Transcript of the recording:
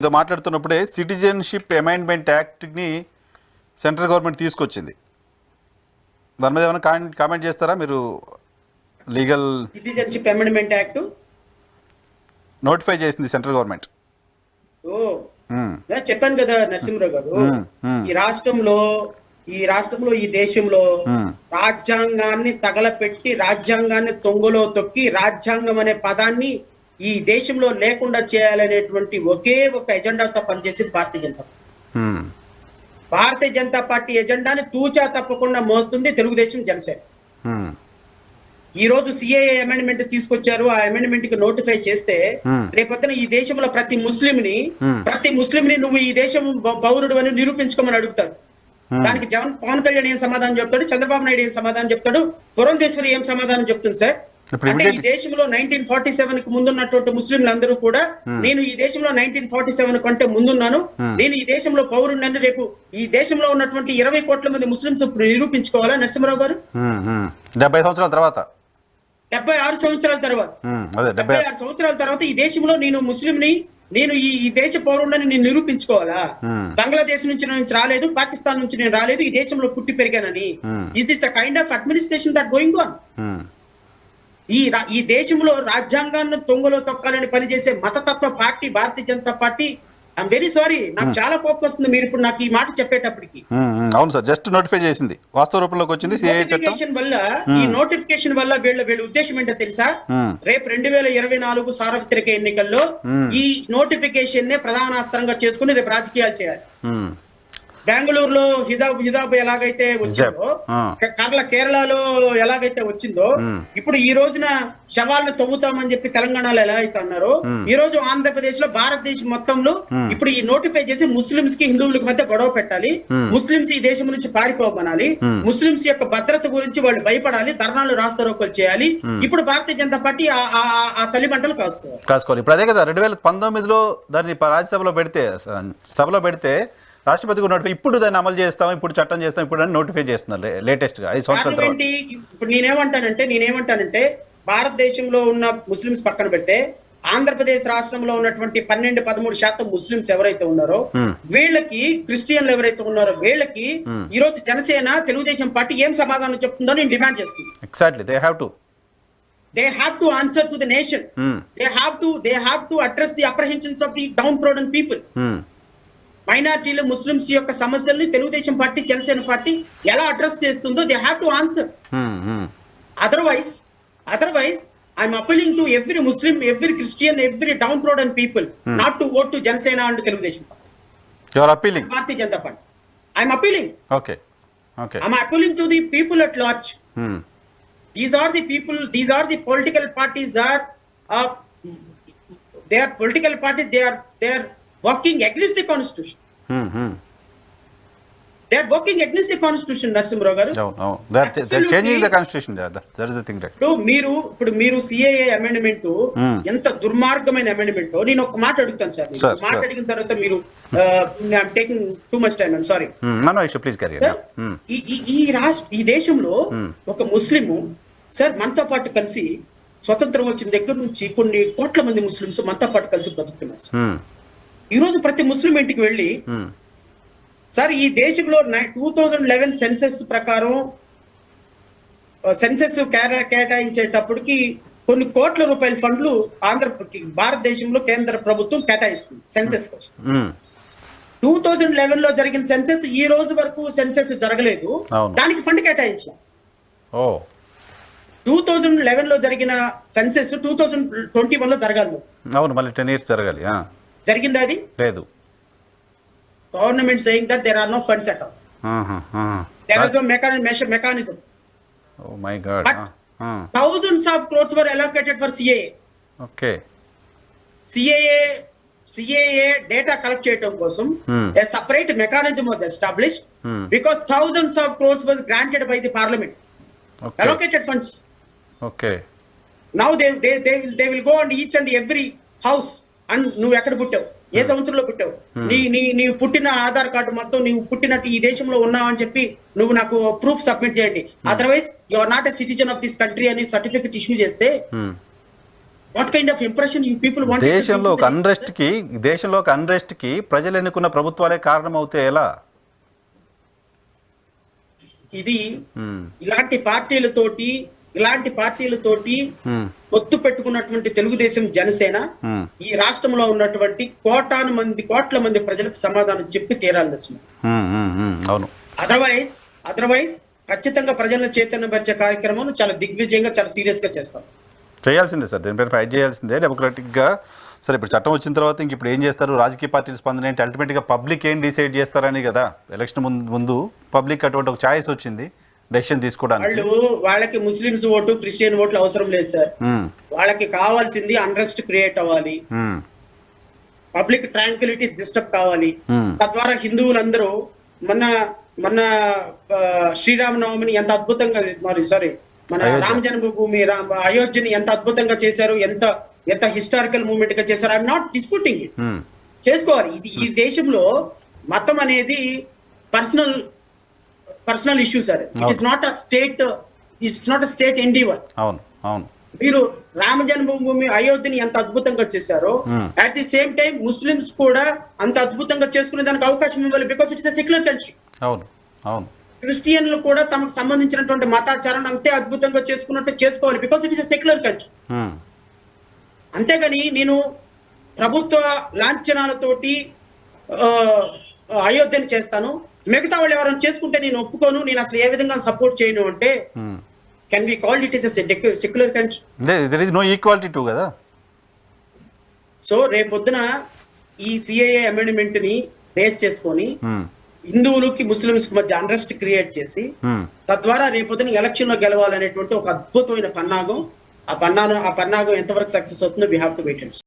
ఇదో మాట్లాడుతున్నప్పుడే citizenship amendment యాక్ట్ని central government తీసుకొచ్చింది. దాని మీద ఏమైనా కామెంట్ చేస్తారా మీరు? Legal citizenship amendment act notify చేసింది సెంట్రల్ గవర్నమెంట్. చెప్పాను కదా నరసింహరావు గారు, ఈ రాష్ట్రంలో ఈ దేశంలో రాజ్యాంగాన్ని తగలపెట్టి రాజ్యాంగాన్ని తొంగలో తొక్కి రాజ్యాంగం అనే పదాన్ని ఈ దేశంలో లేకుండా చేయాలనేటువంటి ఒకే ఒక ఎజెండాతో పనిచేసింది భారతీయ జనతా పార్టీ. భారతీయ జనతా పార్టీ ఎజెండాని తూచా తప్పకుండా మోస్తుంది తెలుగుదేశం, జనసేన. ఈ రోజు సిఏఏ అమెండ్మెంట్ తీసుకొచ్చారు. ఆ అమెండ్మెంట్ కి నోటిఫై చేస్తే రేపొద్దున ఈ దేశంలో ప్రతి ముస్లింని నువ్వు ఈ దేశం పౌరుడు అని నిరూపించుకోమని అడుగుతారు. దానికి పవన్ కళ్యాణ్ ఏం సమాధానం చెప్తాడు, చంద్రబాబు నాయుడు ఏం సమాధానం చెప్తాడు, పురంధేశ్వరి ఏం సమాధానం చెప్తుంది సార్? అంటే ఈ దేశంలో 1947 కి ముందున్నటువంటి ముస్లింలందరూ కూడా నేను ఈ దేశంలో 1947 కంటే ముందున్నాను, నేను ఈ దేశంలో పౌరుడిని రేపు ఈ దేశంలో ఉన్నటువంటి 20 కోట్ల మంది ముస్లింస్ నిరూపించుకోవాలా నరసింహరావు గారు? 76 సంవత్సరాల తర్వాత 76 సంవత్సరాల తర్వాత ఈ దేశంలో నేను ముస్లింని, నేను ఈ దేశ పౌరుడిని నేను నిరూపించుకోవాలా? బంగ్లాదేశ్ నుంచి రాలేదు, పాకిస్తాన్ నుంచి నేను రాలేదు, ఈ దేశంలో పుట్టి పెరిగానని. Is this the kind of administration that going on? ఈ దేశంలో రాజ్యాంగాన్ని తొంగలో తొక్కాలని పనిచేసే మతతత్వ party Bharatiya Janata party. I'm very sorry, నాకు చాలా కోపం వస్తుంది మీరు ఇప్పుడు నాకు ఈ మాట చెప్పేటప్పటికి. అవును సార్, జస్ట్ నోటిఫై చేసింది, వాస్తవ రూపంలోకి వచ్చింది. ఈ నోటిఫికేషన్ వల్ల వీళ్ళ ఉద్దేశం ఏంటో తెలుసా? రేపు 2024 సార్వత్రిక ఎన్నికల్లో ఈ నోటిఫికేషన్ నే ప్రధానాస్త్రంగా చేసుకుని రేపు రాజకీయాలు చేయాలి. బెంగళూరులో హిజాబ్ ఎలాగైతే వచ్చిందో, కేరళలో ఎలాగైతే వచ్చిందో, ఇప్పుడు ఈ రోజున శవాలను తవ్వుతామని చెప్పి తెలంగాణలో ఎలా అయితే అన్నారో, ఈ రోజు ఆంధ్రప్రదేశ్ లో భారతదేశం మొత్తంలో ఇప్పుడు ఈ నోటిఫై చేసి ముస్లింస్ కి హిందువులకు మధ్య గొడవ పెట్టాలి, ముస్లింస్ ఈ దేశం నుంచి పారిపోమనాలి, ముస్లింస్ యొక్క భద్రత గురించి వాళ్ళు భయపడాలి, ధర్నాలు రాస్తారోకలు చేయాలి. ఇప్పుడు భారతీయ జనతా పార్టీ ఆ చలిమంటలు కాసుకోవాలి. ఇప్పుడు అదే కదా 2019లో దాన్ని రాజ్యసభలో సభలో పెడితే రాష్ట్రపతి నోటిఫై, ఇప్పుడు దాన్ని అమలు చేస్తాం, ఇప్పుడు చట్టం చేస్తాం, ఇప్పుడు నోటిఫై చేస్తున్నారు లేటెస్ట్ గా 5 సంవత్సరాల తర్వాత. ఇప్పుడు నేనేమంటానంటే భారతదేశంలో ఉన్న ముస్లింస్ పక్కన పెడితే ఆంధ్రప్రదేశ్ రాష్ట్రంలో ఉన్నటువంటి 12-13% ముస్లింస్ ఎవరైతే ఉన్నారో వీళ్ళకి, క్రిస్టియన్లు ఎవరైతే ఉన్నారో వీళ్ళకి ఈ రోజు జనసేన తెలుగుదేశం పార్టీ ఏం సమాధానం చెప్తుందో నేను డిమాండ్ చేస్తున్నాను. Exactly, they have to answer to the nation. They have to address the apprehensions of the downtrodden people. మైనార్టీలు, ముస్లింస్ యొక్క సమస్యల్ని తెలుగుదేశం పార్టీ, జనసేన పార్టీ ఎలా అడ్రస్ చేస్తుందో they have to answer. Otherwise I'm appealing to every Muslim, every Christian, every down ట్రోడన్ people not to vote to Janasena and Telugu Desam party, Bharatiya Janata party. I'm appealing. I'm appealing to the people at large. These are the people, these are the political parties they are political parties, they are working against the constitution. They are working against the constitution, Narasimha garu. No, they're changing the constitution. That is the thing, right? ఇప్పుడు మీరు CAA amendment ఎంత దుర్మార్గమైన amendment. నేను ఒక మాట అడుగుతాను sir, మాట అడిగిన తర్వాత మీరు I'm taking too much time, I'm sorry. No issue, please carry on. ఈ దేశంలో ఒక ముస్లిము సార్ మనతో పాటు కలిసి స్వతంత్రం వచ్చిన దగ్గర నుంచి కొన్ని కోట్ల మంది ముస్లిమ్స్ మనతో పాటు కలిసి బ్రతుకుతున్నారు సార్. ఈ రోజు ప్రతి ముస్లిం ఇంటికి వెళ్ళి సార్ ఈ దేశంలో 2011 సెన్సెస్ ప్రకారం సెన్సెస్ కేటాయించేటప్పటికి కొన్ని కోట్ల రూపాయల ఫండ్లు భారతదేశంలో కేంద్ర ప్రభుత్వం కేటాయిస్తుంది సెన్సెస్ కోసం. 2011 లో జరిగిన సెన్సెస్ ఈ రోజు వరకు సెన్సెస్ జరగలేదు, దానికి ఫండ్ కేటాయించాం. 2011 లో జరిగిన సెన్సెస్ 2021 లో జరగాలి. అవును, మళ్ళీ 10 years జరగాలి. జరిగింది అది లేదు. Government saying that there are no funds at all. There is no mechanism. Oh my God. But thousands of crores were allocated for CAA. Okay. CAA data collect చేయడం కోసం a separate mechanism was established because thousands of crores was granted by the parliament. Allocated funds. Okay. Now they will go on each and every house and నువ్వు ఎక్కడ పుట్టావు, ఏ సంవత్సరంలో పుట్టావు, నీవు పుట్టిన Aadhaar card మొత్తం నీవు పుట్టినట్టు ఈ దేశంలో ఉన్నావు అని చెప్పి నువ్వు నాకు ప్రూఫ్ సబ్మిట్ చేయండి. Otherwise you are not a citizen of this country అని సర్టిఫికెట్ ఇష్యూ చేస్తే what kind of impression you people want? దేశంలో ఒక అన్రెస్ట్ కి ప్రజలు ఎన్నుకున్న ప్రభుత్వాలే కారణం అవుతే ఎలా? ఇది ఇలాంటి పార్టీలతోటి పొత్తు పెట్టుకున్నటువంటి తెలుగుదేశం, జనసేన ఈ రాష్ట్రంలో ఉన్నటువంటి కోట్ల మంది ప్రజలకు సమాధానం చెప్పి తీరాలి దర్శనం. అవును. అదర్వైజ్ ఖచ్చితంగా ప్రజలను చైతన్యపరిచే కార్యక్రమం చాలా దిగ్విజయంగా, చాలా సీరియస్ గా చేస్తాం. చేయాల్సిందే సార్, దీనిపైన ఫైట్ చేయాల్సిందే డెమోక్రాటిక్గా. సరే, ఇప్పుడు చట్టం వచ్చిన తర్వాత ఇంక ఇప్పుడు ఏం చేస్తారు? రాజకీయ పార్టీల స్పందన ఏంటి? అల్టిమేట్గా పబ్లిక్ ఏం డిసైడ్ చేస్తారని కదా, ఎలక్షన్ ముందు పబ్లిక్ అటువంటి ఒక ఛాయిస్ వచ్చింది డెసిషన్ తీసుకోవడానికి. వాళ్ళకి ముస్లిమ్స్ ఓటు, క్రిస్టియన్ ఓట్లు అవసరం లేదు సార్. వాళ్ళకి కావాల్సింది అన్రెస్ట్ క్రియేట్ అవ్వాలి, పబ్లిక్ ట్రాంక్విలిటీ డిస్టర్బ్ కావాలి. తద్వారా హిందువులందరూ మన శ్రీరామనవమిని ఎంత అద్భుతంగా మన రామ జన్మభూమి అయోధ్యని ఎంత అద్భుతంగా చేశారు, ఎంత హిస్టారికల్ మూమెంట్ గా చేశారు. I'm not disputing it. చేసుకోవాలి. ఈ దేశంలో మతం అనేది personal issue sir. It's not a state Endeavour. అవును. మీరు రామ జన్మభూమి అయోధ్యని ఎంత అద్భుతంగా చేశారో, at the same time Muslims కూడా అంత అద్భుతంగా చేసుకునే దానికి అవకాశం ఇవ్వాలి. Because it's secular country. అవును. క్రిస్టియన్లు కూడా తమకు సంబంధించినటువంటి మతాచారాన్ని అంతే అద్భుతంగా చేసుకున్నట్టు చేసుకోవాలి. Because it is secular country. అంతేగాని నేను ప్రభుత్వ లాంఛనాలతోటి అయోధ్యని చేస్తాను, మిగతా వాళ్ళు ఎవరైనా చేసుకుంటే నేను ఒప్పుకోను, నేను అసలు ఏ విధంగా సపోర్ట్ చేయను అంటే can we call it is secular country? There is no equality to కదా. సో రేపొద్దున ఈ సిఏఏ అమెండ్మెంట్ ని బేస్ చేసుకొని హిందువులకి ముస్లింస్ కి మధ్య అన్రెస్ట్ క్రియేట్ చేసి తద్వారా రేపొద్దున ఎలక్షన్ లో గెలవాలనేటువంటి ఒక అద్భుతమైన పన్నాగం. ఆ పన్నాగం ఎంతవరకు సక్సెస్ అవుతుందో we have to wait and see.